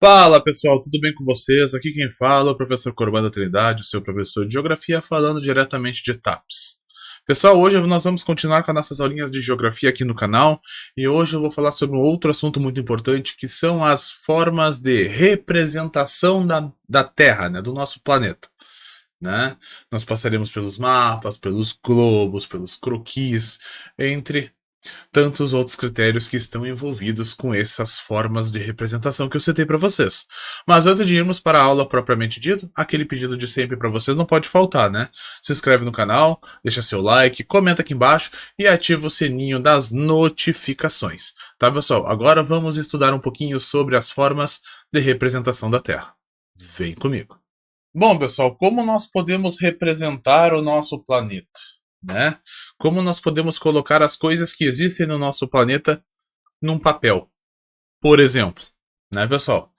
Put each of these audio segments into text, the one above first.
Fala pessoal, tudo bem com vocês? Aqui quem fala é o professor Corban da Trindade, o seu professor de Geografia, falando diretamente de TAPS. Pessoal, hoje nós vamos continuar com as nossas aulinhas de Geografia aqui no canal, e hoje eu vou falar sobre um outro assunto muito importante, que são as formas de representação da Terra, do nosso planeta. Nós passaremos pelos mapas, pelos globos, pelos croquis, entre tantos outros critérios que estão envolvidos com essas formas de representação que eu citei para vocês. Mas antes de irmos para a aula propriamente dita, aquele pedido de sempre para vocês não pode faltar, né? Se inscreve no canal, deixa seu like, comenta aqui embaixo e ativa o sininho das notificações. Tá, pessoal? Agora vamos estudar um pouquinho sobre as formas de representação da Terra. Vem comigo. Bom, pessoal, como nós podemos representar o nosso planeta? Como nós podemos colocar as coisas que existem no nosso planeta num papel, por exemplo, pessoal?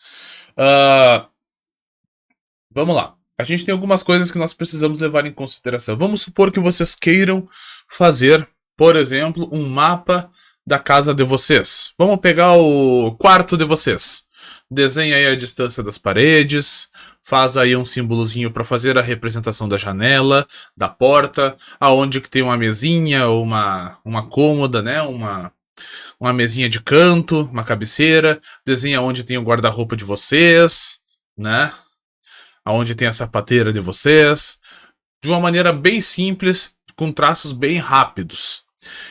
Vamos lá. A gente tem algumas coisas que nós precisamos levar em consideração. Vamos supor que vocês queiram fazer, por exemplo, um mapa da casa de vocês. Vamos pegar o quarto de vocês. Desenha aí a distância das paredes, faz aí um símbolozinho para fazer a representação da janela, da porta, aonde que tem uma mesinha ou uma cômoda, uma mesinha de canto, uma cabeceira, desenha onde tem o guarda-roupa de vocês, aonde tem a sapateira de vocês, de uma maneira bem simples, com traços bem rápidos.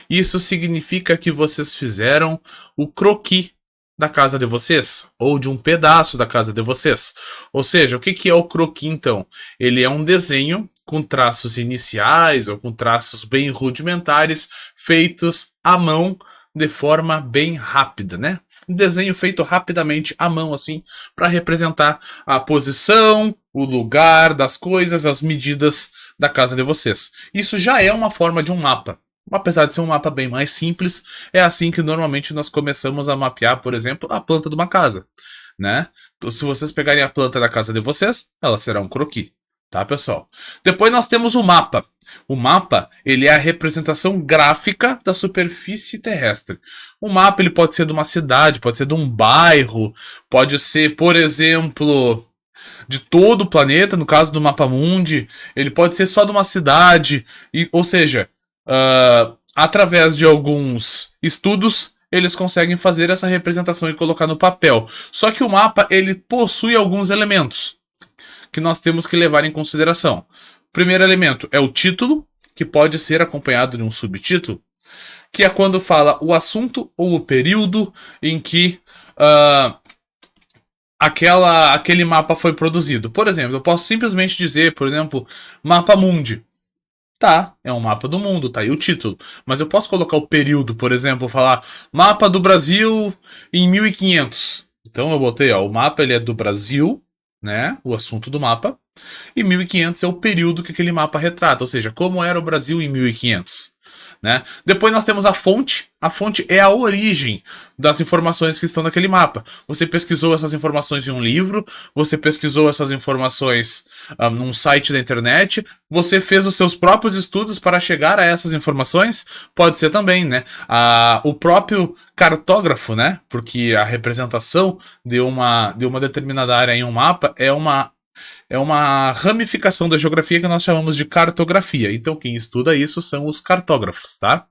Isso significa que vocês fizeram o croquis da casa de vocês, ou de um pedaço da casa de vocês. Ou seja, o que é o croquis, então? Ele é um desenho com traços iniciais, ou com traços bem rudimentares, feitos à mão, de forma bem rápida, Um desenho feito rapidamente à mão, assim, para representar a posição, o lugar das coisas, as medidas da casa de vocês. Isso já é uma forma de um mapa. Apesar de ser um mapa bem mais simples, é assim que normalmente nós começamos a mapear, por exemplo, a planta de uma casa, Então, se vocês pegarem a planta da casa de vocês, ela será um croquis, tá, pessoal? Depois nós temos o mapa. O mapa, ele é a representação gráfica da superfície terrestre. O mapa, ele pode ser de uma cidade, pode ser de um bairro, pode ser, por exemplo, de todo o planeta, no caso do Mapa Mundi, ele pode ser só de uma cidade, ou seja, através de alguns estudos, eles conseguem fazer essa representação e colocar no papel. Só que o mapa, ele possui alguns elementos que nós temos que levar em consideração. O primeiro elemento é o título, que pode ser acompanhado de um subtítulo, que é quando fala o assunto ou o período em que aquele mapa foi produzido. Por exemplo, eu posso simplesmente dizer, por exemplo, Mapa Mundi. Tá, é um mapa do mundo, tá aí o título. Mas eu posso colocar o período, por exemplo, falar mapa do Brasil em 1500. Então eu botei, o mapa ele é do Brasil, o assunto do mapa, e 1500 é o período que aquele mapa retrata, ou seja, como era o Brasil em 1500. Depois nós temos a fonte. A fonte é a origem das informações que estão naquele mapa. Você pesquisou essas informações em um livro, você pesquisou essas informações num site da internet, você fez os seus próprios estudos para chegar a essas informações. Pode ser também, o próprio cartógrafo, porque a representação de uma determinada área em um mapa é uma ramificação da geografia que nós chamamos de cartografia. Então quem estuda isso são os cartógrafos, tá?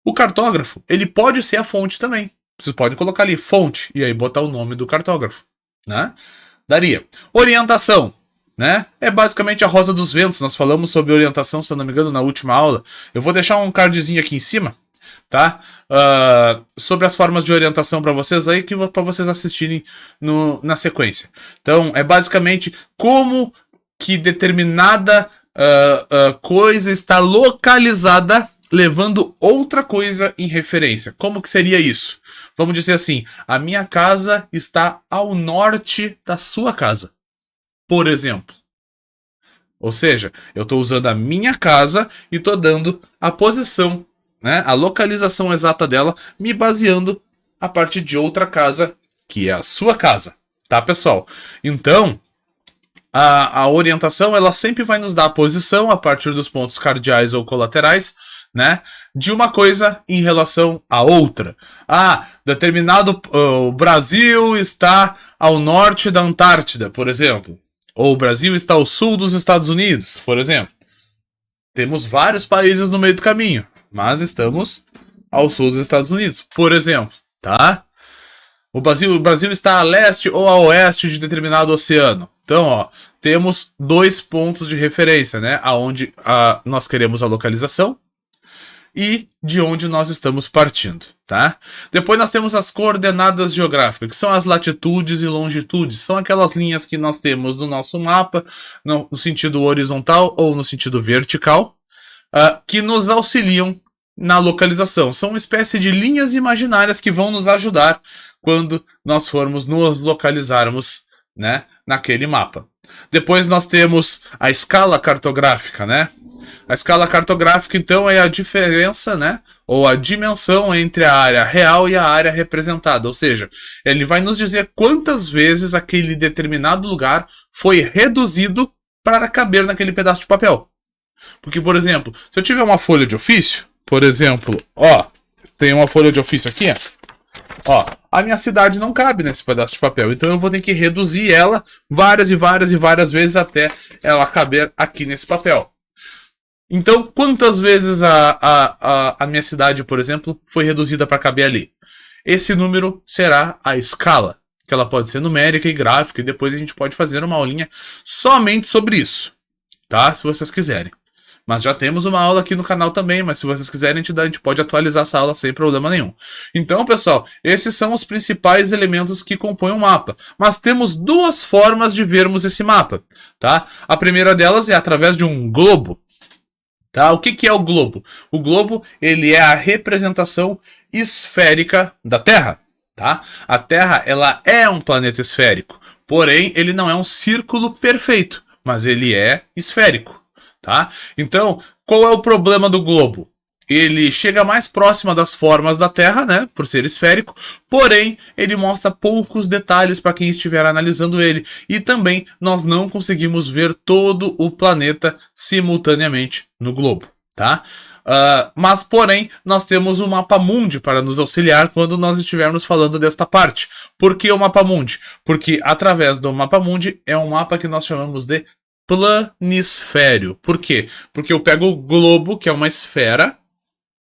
O cartógrafo, ele pode ser a fonte também. Vocês podem colocar ali fonte e aí botar o nome do cartógrafo, Daria. Orientação, É basicamente a rosa dos ventos. Nós falamos sobre orientação, se eu não me engano, na última aula. Eu vou deixar um cardzinho aqui em cima, tá? Sobre as formas de orientação para vocês aí, para vocês assistirem na sequência. Então, é basicamente como que determinada coisa está localizada levando outra coisa em referência. Como que seria isso? Vamos dizer assim, a minha casa está ao norte da sua casa, por exemplo. Ou seja, eu estou usando a minha casa e estou dando a posição, a localização exata dela, me baseando a partir de outra casa, que é a sua casa. Tá, pessoal? Então, a orientação, ela sempre vai nos dar a posição a partir dos pontos cardeais ou colaterais né, de uma coisa em relação à outra. Ah, determinado o Brasil está ao norte da Antártida, por exemplo. Ou o Brasil está ao sul dos Estados Unidos, por exemplo. Temos vários países no meio do caminho, mas estamos ao sul dos Estados Unidos, por exemplo, tá? O Brasil está a leste ou a oeste de determinado oceano. Então, ó, temos 2 pontos de referência, né? Aonde nós queremos a localização e de onde nós estamos partindo, tá? Depois nós temos as coordenadas geográficas, que são as latitudes e longitudes. São aquelas linhas que nós temos no nosso mapa, no sentido horizontal ou no sentido vertical, que nos auxiliam na localização. São uma espécie de linhas imaginárias que vão nos ajudar quando nós formos nos localizarmos, né, naquele mapa. Depois nós temos a escala cartográfica, né? A escala cartográfica, então, é a diferença, né, ou a dimensão entre a área real e a área representada. Ou seja, ele vai nos dizer quantas vezes aquele determinado lugar foi reduzido para caber naquele pedaço de papel. Porque, por exemplo, se eu tiver uma folha de ofício, por exemplo, ó, tem uma folha de ofício aqui, ó, a minha cidade não cabe nesse pedaço de papel, então eu vou ter que reduzir ela várias e várias e várias vezes até ela caber aqui nesse papel. Então, quantas vezes a minha cidade, por exemplo, foi reduzida para caber ali? Esse número será a escala, que ela pode ser numérica e gráfica, e depois a gente pode fazer uma aulinha somente sobre isso, tá? Se vocês quiserem. Mas já temos uma aula aqui no canal também, mas se vocês quiserem, a gente pode atualizar essa aula sem problema nenhum. Então, pessoal, esses são os principais elementos que compõem o mapa. Mas temos 2 formas de vermos esse mapa, tá? A primeira delas é através de um globo. Tá? O que é o globo? O globo, ele é a representação esférica da Terra. Tá? A Terra, ela é um planeta esférico, porém ele não é um círculo perfeito, mas ele é esférico. Tá? Então, qual é o problema do globo? Ele chega mais próximo das formas da Terra, né, por ser esférico, porém ele mostra poucos detalhes para quem estiver analisando ele, e também nós não conseguimos ver todo o planeta simultaneamente no globo, tá? Mas, porém, nós temos o mapa mundi para nos auxiliar quando nós estivermos falando desta parte. Por que o mapa mundi? Porque através do mapa mundi é um mapa que nós chamamos de planisfério. Por quê? Porque eu pego o globo, que é uma esfera,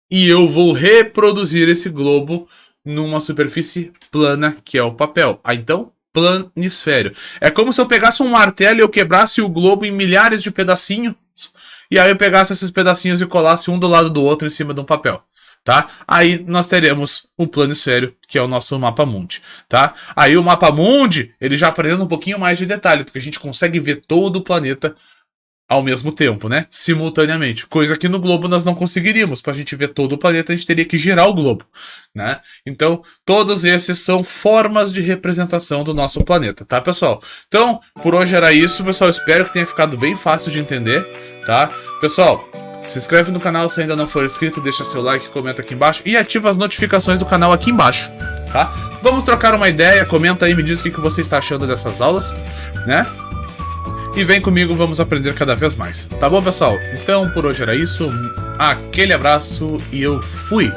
e eu vou reproduzir esse globo numa superfície plana, que é o papel. Então, planisfério. É como se eu pegasse um martelo e eu quebrasse o globo em milhares de pedacinhos, e aí eu pegasse esses pedacinhos e colasse um do lado do outro em cima de um papel. Tá? Aí nós teremos o planisfério, que é o nosso mapa mundi, tá? Aí o mapa mundi, ele já apresenta um pouquinho mais de detalhe, porque a gente consegue ver todo o planeta ao mesmo tempo, né? Simultaneamente. Coisa que no globo nós não conseguiríamos. Para a gente ver todo o planeta, a gente teria que girar o globo, né? Então, todos esses são formas de representação do nosso planeta, tá, pessoal? Então, por hoje era isso, pessoal. Espero que tenha ficado bem fácil de entender, tá? Pessoal, se inscreve no canal se ainda não for inscrito, deixa seu like, comenta aqui embaixo e ativa as notificações do canal aqui embaixo, tá? Vamos trocar uma ideia, comenta aí, me diz o que você está achando dessas aulas, né? E vem comigo, vamos aprender cada vez mais. Tá bom, pessoal? Então, por hoje era isso. Aquele abraço e eu fui!